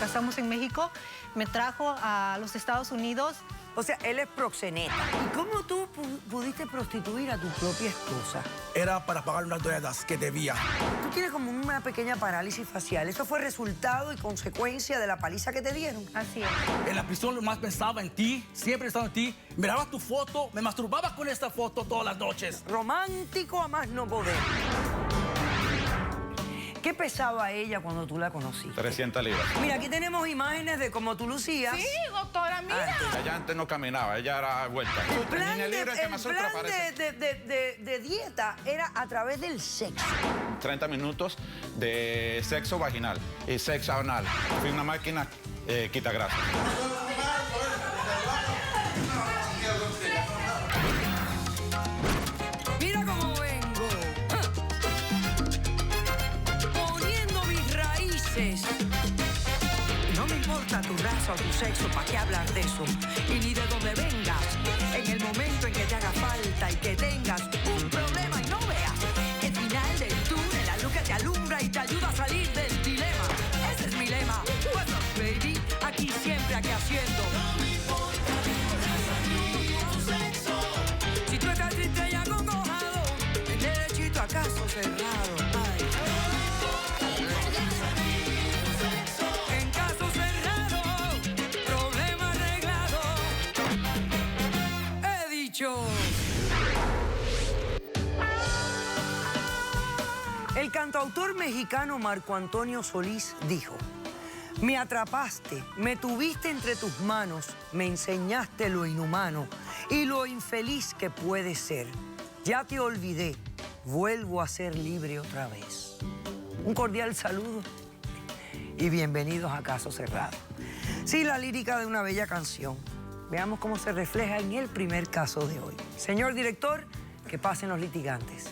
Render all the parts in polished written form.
casamos en México, me trajo a los Estados Unidos. O sea, él es proxeneta. ¿Y cómo tú pudiste prostituir a tu propia esposa? Era para pagar unas deudas que debía. Tú tienes como una pequeña parálisis facial. ¿Eso fue resultado y consecuencia de la paliza que te dieron? Así es. En la prisión más pensaba en ti, siempre estaba en ti. Miraba tu foto, me masturbaba con esta foto todas las noches. Romántico a más no poder. ¿Qué pesaba ella cuando tú la conociste? 300 libras. Mira, aquí tenemos imágenes de cómo tú lucías. Sí, doctora, mira. Ella antes no caminaba, ella era vuelta. El plan, de de dieta era a través del sexo. 30 minutos de sexo vaginal y sexo anal. Fui una máquina quita grasa. Mira cómo vengo. Poniendo mis raíces. No me importa tu raza o tu sexo, ¿para qué hablar de eso? Y ni de dónde vengas. En el momento en que te haga falta y que tengas un problema y no veas el final del túnel, la luz que te alumbra y te ayuda a salir del dilema. Ese es mi lema. What's up, baby? Aquí siempre, aquí haciendo. No me importa tu raza ni tu sexo. Si tú estás triste y acongojado, el derechito a caso cerrado. Ay. En caso cerrado, problema arreglado. He dicho. El cantautor mexicano Marco Antonio Solís dijo: me atrapaste, me tuviste entre tus manos, me enseñaste lo inhumano y lo infeliz que puede ser. Ya te olvidé, vuelvo a ser libre otra vez. Un cordial saludo y bienvenidos a Caso Cerrado. Sí, la lírica de una bella canción. Veamos cómo se refleja en el primer caso de hoy. Señor director, que pasen los litigantes.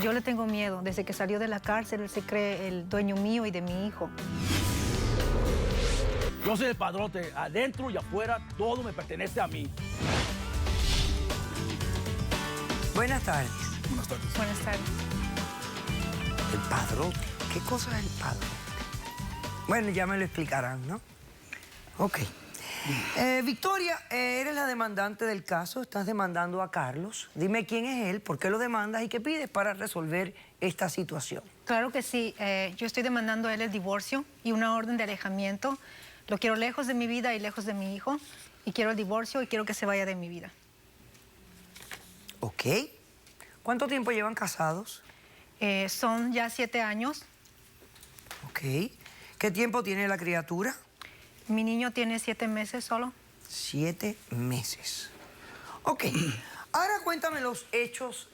Yo le tengo miedo. Desde que salió de la cárcel, él se cree el dueño mío y de mi hijo. Yo soy el padrote, adentro y afuera, todo me pertenece a mí. Buenas tardes. Buenas tardes. Buenas tardes. El padrote. ¿Qué cosa es el padrote? Bueno, ya me lo explicarán, ¿no? Ok. Victoria, eres la demandante del caso, estás demandando a Carlos. Dime quién es él, por qué lo demandas y qué pides para resolver esta situación. Claro que sí. Yo estoy demandando a él el divorcio y una orden de alejamiento. Lo quiero lejos de mi vida y lejos de mi hijo. Y quiero el divorcio y quiero que se vaya de mi vida. Ok. ¿Cuánto tiempo llevan casados? Son ya 7 años. Ok. ¿Qué tiempo tiene la criatura? Mi niño tiene 7 meses solo. 7 meses. Ok. Ahora cuéntame los hechos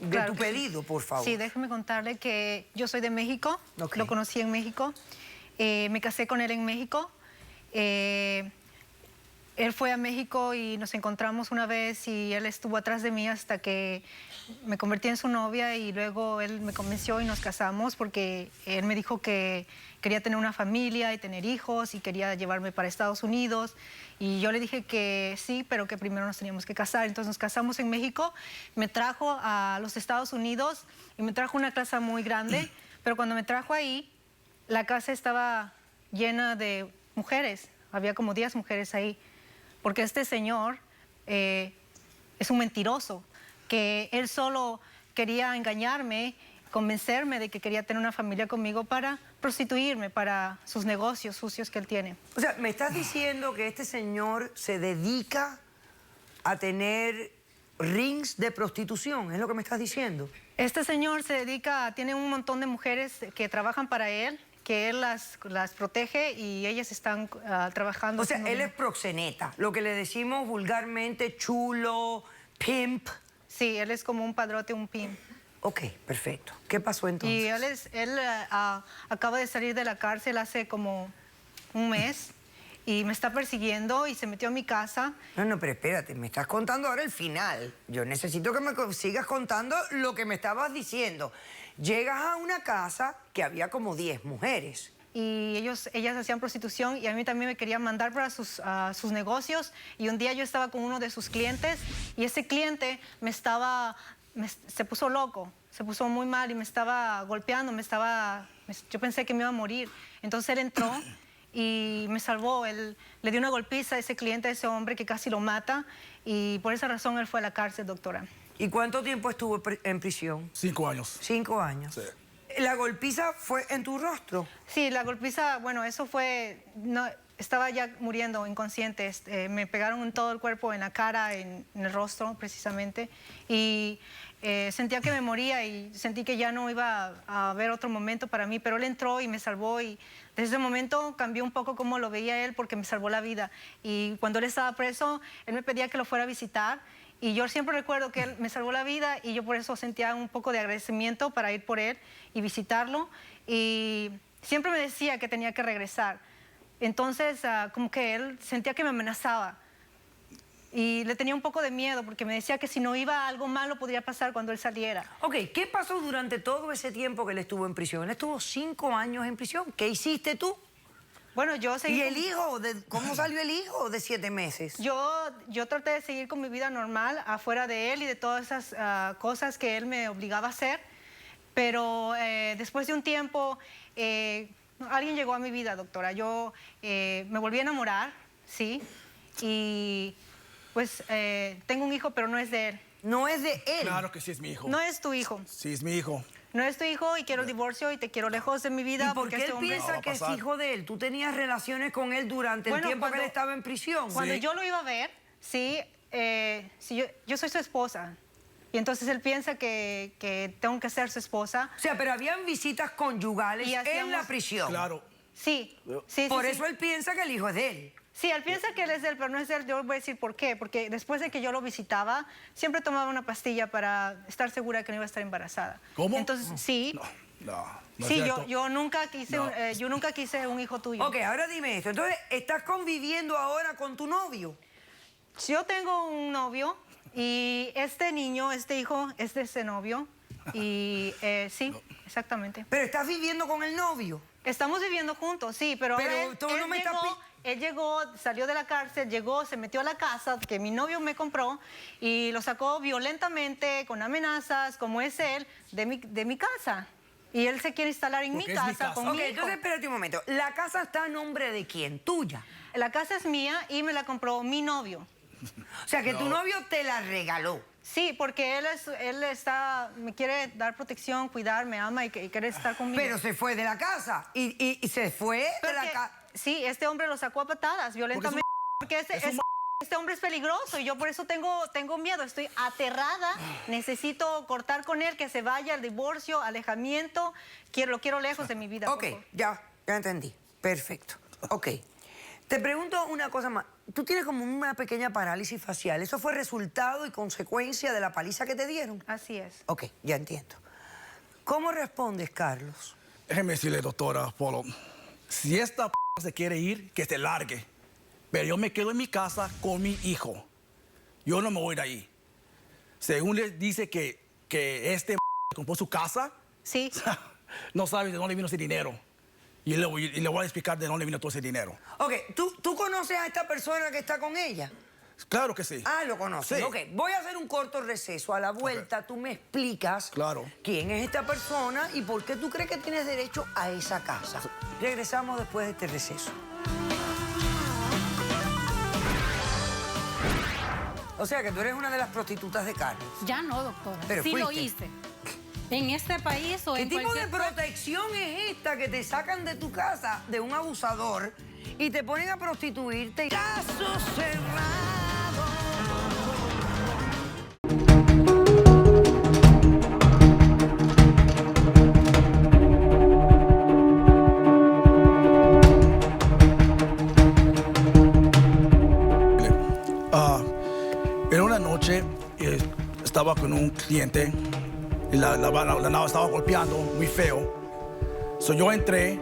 de Claro tu que sí. pedido, por favor. Sí, déjeme contarle que yo soy de México. Ok. Lo conocí en México. Me casé con él en México. Él fue a México y nos encontramos una vez y él estuvo atrás de mí hasta que me convertí en su novia y luego él me convenció y nos casamos porque él me dijo que quería tener una familia y tener hijos y quería llevarme para Estados Unidos. Y yo le dije que sí, pero que primero nos teníamos que casar. Entonces nos casamos en México, me trajo a los Estados Unidos y me trajo una casa muy grande, pero cuando me trajo ahí, la casa estaba llena de mujeres, había como 10 mujeres ahí, porque este señor es un mentiroso, que él solo quería engañarme, convencerme de que quería tener una familia conmigo para prostituirme, para sus negocios sucios que él tiene. O sea, ¿me estás diciendo que este señor se dedica a tener rings de prostitución? ¿Es lo que me estás diciendo? Este señor se dedica, tiene un montón de mujeres que trabajan para él, que él las protege y ellas están trabajando. O sea, él es proxeneta, lo que le decimos vulgarmente chulo, pimp. Sí, él es como un padrote, un pimp. Ok, perfecto. ¿Qué pasó entonces? Y él acaba de salir de la cárcel hace como un mes y me está persiguiendo y se metió a mi casa. No, pero espérate, me estás contando ahora el final. Yo necesito que me sigas contando lo que me estabas diciendo. Llegas a una casa que había como 10 mujeres. Y ellas hacían prostitución y a mí también me querían mandar para sus negocios. Y un día yo estaba con uno de sus clientes y ese cliente me estaba se puso loco, se puso muy mal y me estaba golpeando, yo pensé que me iba a morir. Entonces él entró y me salvó. Él le dio una golpiza a ese cliente, a ese hombre que casi lo mata, y por esa razón él fue a la cárcel, doctora. ¿Y cuánto tiempo estuvo en prisión? 5 años. 5 años. Sí. ¿La golpiza fue en tu rostro? Sí, la golpiza, bueno, eso fue... No, estaba ya muriendo, inconsciente. Me pegaron en todo el cuerpo, en la cara, en el rostro, precisamente. Y sentía que me moría y sentí que ya no iba a haber otro momento para mí. Pero él entró y me salvó, y desde ese momento cambió un poco cómo lo veía él, porque me salvó la vida. Y cuando él estaba preso, él me pedía que lo fuera a visitar. Y yo siempre recuerdo que él me salvó la vida, y yo por eso sentía un poco de agradecimiento para ir por él y visitarlo. Y siempre me decía que tenía que regresar. Entonces, como que él sentía que me amenazaba. Y le tenía un poco de miedo, porque me decía que si no iba, algo malo podría pasar cuando él saliera. Ok, ¿qué pasó durante todo ese tiempo que él estuvo en prisión? Él estuvo 5 años en prisión. ¿Qué hiciste tú? Bueno, yo seguí... ¿Y el hijo? ¿Cómo salió el hijo de 7 meses? Yo traté de seguir con mi vida normal, afuera de él y de todas esas cosas que él me obligaba a hacer. Pero después de un tiempo, alguien llegó a mi vida, doctora. Yo me volví a enamorar, ¿sí? Y pues tengo un hijo, pero no es de él. No es de él. Claro que sí es mi hijo. No es tu hijo. Sí es mi hijo. No es tu hijo, y quiero el divorcio y te quiero lejos de mi vida. ¿Y por qué porque él piensa No, que es pasar. hijo de él? ¿Tú tenías relaciones con él durante el tiempo que él estaba en prisión? Cuando Sí. yo lo iba a ver, sí, yo soy su esposa. Y entonces él piensa que tengo que ser su esposa. O sea, pero habían visitas conyugales Y en hacíamos- la prisión. Claro. Sí, sí, Por sí, eso sí. él piensa que el hijo es de él. Sí, él piensa que él es de él, pero no es de él. Yo le voy a decir por qué. Porque después de que yo lo visitaba, siempre tomaba una pastilla para estar segura de que no iba a estar embarazada. ¿Cómo? Entonces, sí. No es Sí, cierto. yo nunca quise, No. yo nunca quise un hijo tuyo. Ok, ahora dime esto. Entonces, ¿estás conviviendo ahora con tu novio? Yo tengo un novio, y este hijo, es de ese novio. Y sí, exactamente. Pero estás viviendo con el novio. Estamos viviendo juntos, sí, pero Pero ahora tú no me estás él llegó, salió de la cárcel, se metió a la casa que mi novio me compró, y lo sacó violentamente, con amenazas, como es él, de mi casa. Y él se quiere instalar en mi Porque es mi casa, casa. con Ok, mi hijo. entonces espérate un momento. ¿La casa está a nombre de quién? ¿Tuya? La casa es mía y me la compró mi novio. O sea, que tu novio te la regaló. Sí, porque me quiere dar protección, cuidar, me ama y quiere estar conmigo. Pero se fue de la casa. Y se fue de la Porque, casa. sí, este hombre lo sacó a patadas, violentamente. Porque este hombre es peligroso, y yo por eso tengo miedo, estoy aterrada. Necesito cortar con él, que se vaya, al divorcio, alejamiento. Lo quiero lejos de mi vida. Ok, por favor. ya entendí. Perfecto. Ok. Te pregunto una cosa más. Tú tienes como una pequeña parálisis facial. ¿Eso fue resultado y consecuencia de la paliza que te dieron? Así es. Ok, ya entiendo. ¿Cómo respondes, Carlos? Déjeme decirle, doctora Polo, si esta se quiere ir, que se largue. Pero yo me quedo en mi casa con mi hijo. Yo no me voy de ahí. Según le dice que compró su casa, Sí. no sabe de dónde vino ese dinero. Y le voy a explicar de dónde vino todo ese dinero. Ok, ¿tú conoces a esta persona que está con ella? Claro que sí. Ah, lo conoces. Sí. Ok, voy a hacer un corto receso. A la vuelta tú me explicas Claro. quién es esta persona y por qué tú crees que tienes derecho a esa casa. Regresamos después de este receso. O sea que tú eres una de las prostitutas de Carlos. Ya no, doctora. Pero sí lo fuiste. hice. En este país o ¿Qué en tipo de cualquier... protección es esta que te sacan de tu casa de un abusador y te ponen a prostituirte? Caso cerrado. Era una noche, estaba con un cliente y la nava estaba golpeando muy feo. So yo entré